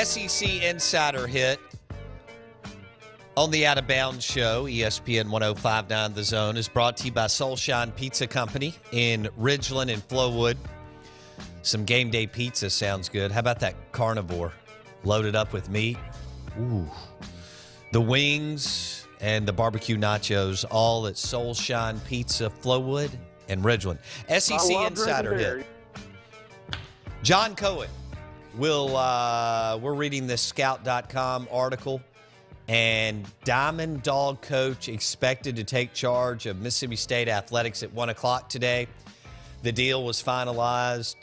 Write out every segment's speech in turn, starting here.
SEC Insider Hit on the Out of Bounds Show, ESPN 105.9 The Zone, is brought to you by Soulshine Pizza Company in Ridgeland and Flowood. Some game day pizza sounds good. How about that carnivore loaded up with meat? Ooh. The wings and the barbecue nachos, all at Soulshine Pizza, Flowood and Ridgeland. SEC Insider Hit. John Cohen. We're reading this Scout.com article, and Diamond Dog coach expected to take charge of Mississippi State athletics at 1 o'clock today. The deal was finalized.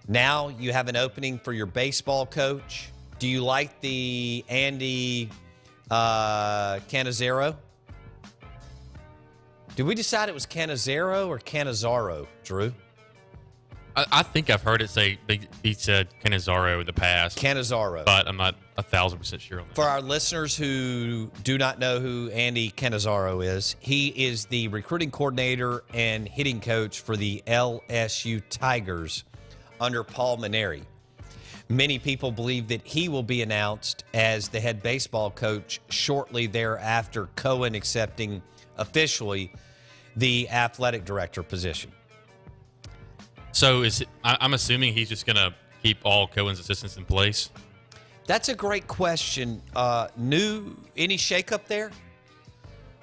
Now you have an opening for your baseball coach. Do you like the Andy Cannizaro? Did we decide it was Cannizaro or Cannizaro, Drew? I think I've heard it say he said Cannizaro in the past. Cannizaro. But I'm not 1,000% sure on that. For our listeners who do not know who Andy Cannizaro is, he is the recruiting coordinator and hitting coach for the LSU Tigers under Paul Mainieri. Many people believe that he will be announced as the head baseball coach shortly thereafter, Cohen accepting officially the athletic director position. So I'm assuming he's just going to keep all Cohen's assistants in place? That's a great question. Any shakeup there?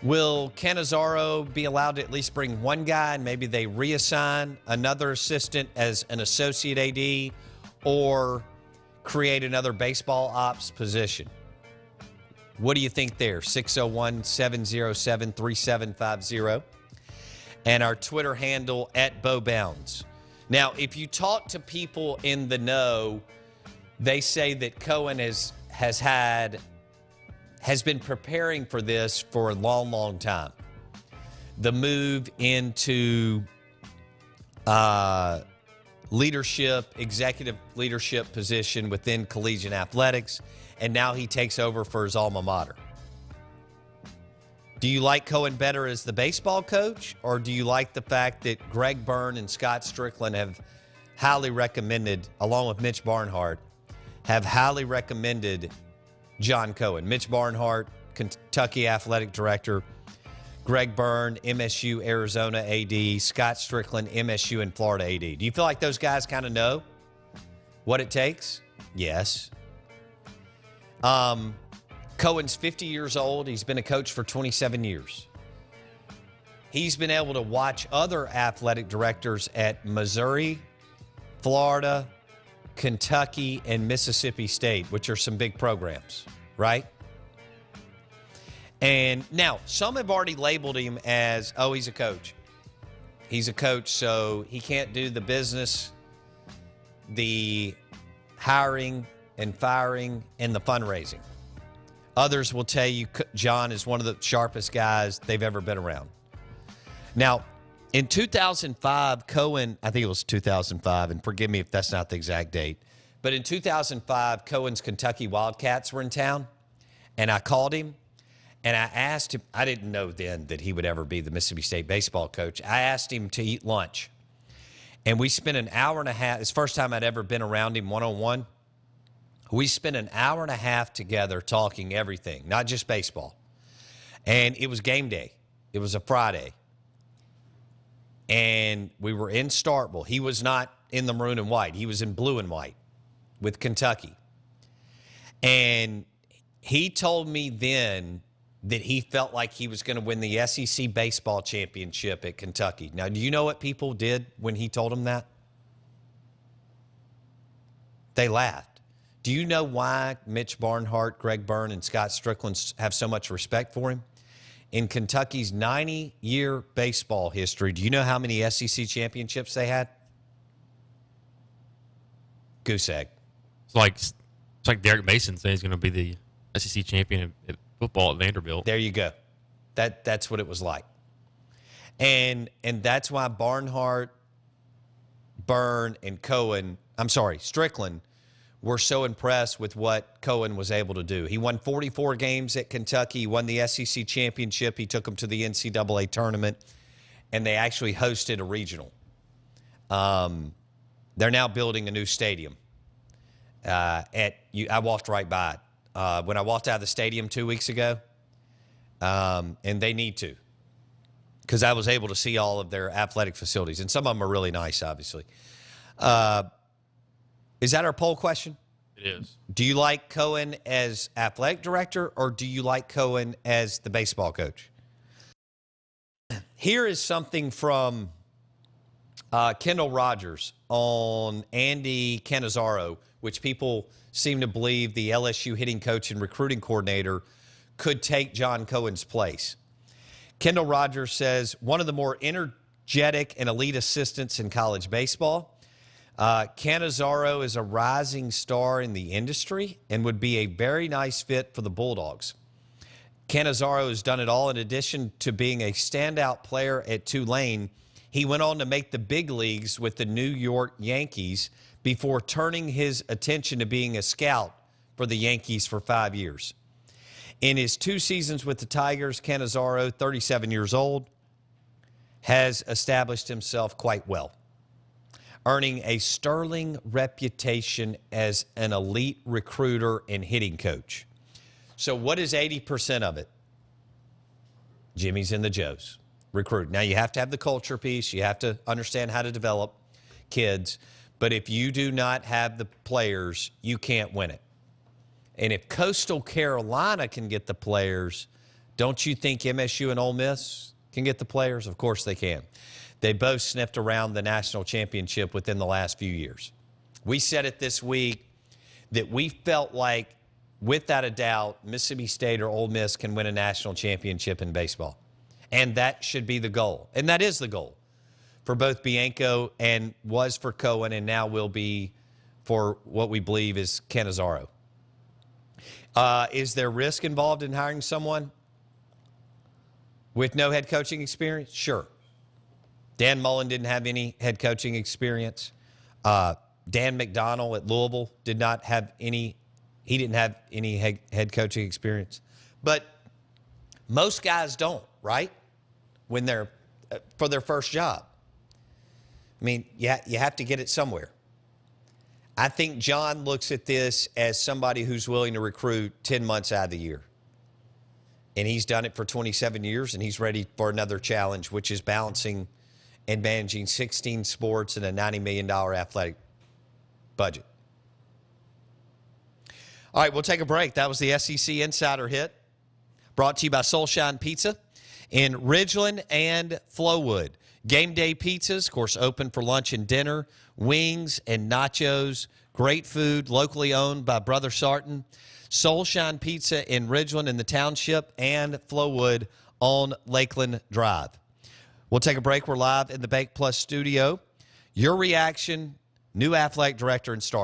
Will Cannizaro be allowed to at least bring one guy and maybe they reassign another assistant as an associate AD or create another baseball ops position? What do you think there? 601-707-3750. And our Twitter handle at BoBounds. Now, if you talk to people in the know, they say that Cohen has been preparing for this for a long, long time. The move into executive leadership position within collegiate athletics, and now he takes over for his alma mater. Do you like Cohen better as the baseball coach, or do you like the fact that Greg Byrne and Scott Strickland have highly recommended, along with Mitch Barnhart, have highly recommended John Cohen? Mitch Barnhart, Kentucky athletic director, Greg Byrne, MSU Arizona AD, Scott Strickland, MSU and Florida AD. Do you feel like those guys kind of know what it takes? Yes. Cohen's 50 years old. He's been a coach for 27 years. He's been able to watch other athletic directors at Missouri, Florida, Kentucky, and Mississippi State, which are some big programs, right? And now, some have already labeled him as, oh, he's a coach. He's a coach, so he can't do the business, the hiring and firing, and the fundraising. Others will tell you John is one of the sharpest guys they've ever been around. Now, in 2005, Cohen, I think it was 2005, and forgive me if that's not the exact date, but in 2005, Cohen's Kentucky Wildcats were in town, and I called him, and I asked him, I didn't know then that he would ever be the Mississippi State baseball coach. I asked him to eat lunch, and we spent an hour and a half. It's the first time I'd ever been around him one-on-one. We spent an hour and a half together talking everything, not just baseball. And it was game day. It was a Friday. And we were in Starkville. He was not in the maroon and white. He was in blue and white with Kentucky. And he told me then that he felt like he was going to win the SEC baseball championship at Kentucky. Now, do you know what people did when he told them that? They laughed. Do you know why Mitch Barnhart, Greg Byrne, and Scott Strickland have so much respect for him? In Kentucky's 90-year baseball history, do you know how many SEC championships they had? Goose egg. It's like Derek Mason saying he's going to be the SEC champion at football at Vanderbilt. There you go. That's what it was like. And that's why Barnhart, Byrne, and Strickland were so impressed with what Cohen was able to do. He won 44 games at Kentucky. He won the SEC championship. He took them to the NCAA tournament, and they actually hosted a regional. They're now building a new stadium I walked right by it when I walked out of the stadium 2 weeks ago, and they need to, because I was able to see all of their athletic facilities, and some of them are really nice, obviously. Is that our poll question? It is. Do you like Cohen as athletic director, or do you like Cohen as the baseball coach? Here is something from Kendall Rogers on Andy Cannizaro, which people seem to believe the LSU hitting coach and recruiting coordinator could take John Cohen's place. Kendall Rogers says, one of the more energetic and elite assistants in college baseball. Cannizaro is a rising star in the industry and would be a very nice fit for the Bulldogs. Cannizaro has done it all. In addition to being a standout player at Tulane, he went on to make the big leagues with the New York Yankees before turning his attention to being a scout for the Yankees for 5 years. In his 2 seasons with the Tigers, Cannizaro, 37 years old, has established himself quite well, earning a sterling reputation as an elite recruiter and hitting coach. So what is 80% of it? Jimmy's and the Joes. Recruit. Now, you have to have the culture piece. You have to understand how to develop kids. But if you do not have the players, you can't win it. And if Coastal Carolina can get the players, don't you think MSU and Ole Miss can get the players? Of course they can. They both sniffed around the national championship within the last few years. We said it this week that we felt like, without a doubt, Mississippi State or Ole Miss can win a national championship in baseball. And that should be the goal. And that is the goal for both Bianco and was for Cohen, and now will be for what we believe is Cannizaro. Is there risk involved in hiring someone with no head coaching experience? Sure. Dan Mullen didn't have any head coaching experience. Dan McDonnell at Louisville didn't have any head coaching experience. But most guys don't, right? When they're for their first job. I mean, you have to get it somewhere. I think John looks at this as somebody who's willing to recruit 10 months out of the year. And he's done it for 27 years, and he's ready for another challenge, which is balancing and managing 16 sports and a $90 million athletic budget. All right, we'll take a break. That was the SEC Insider Hit, brought to you by Soulshine Pizza in Ridgeland and Flowood. Game day pizzas, of course, open for lunch and dinner, wings and nachos, great food, locally owned by Brother Sarton. Soulshine Pizza in Ridgeland in the township, and Flowood on Lakeland Drive. We'll take a break. We're live in the Bank Plus studio. Your reaction, new athletic director and star.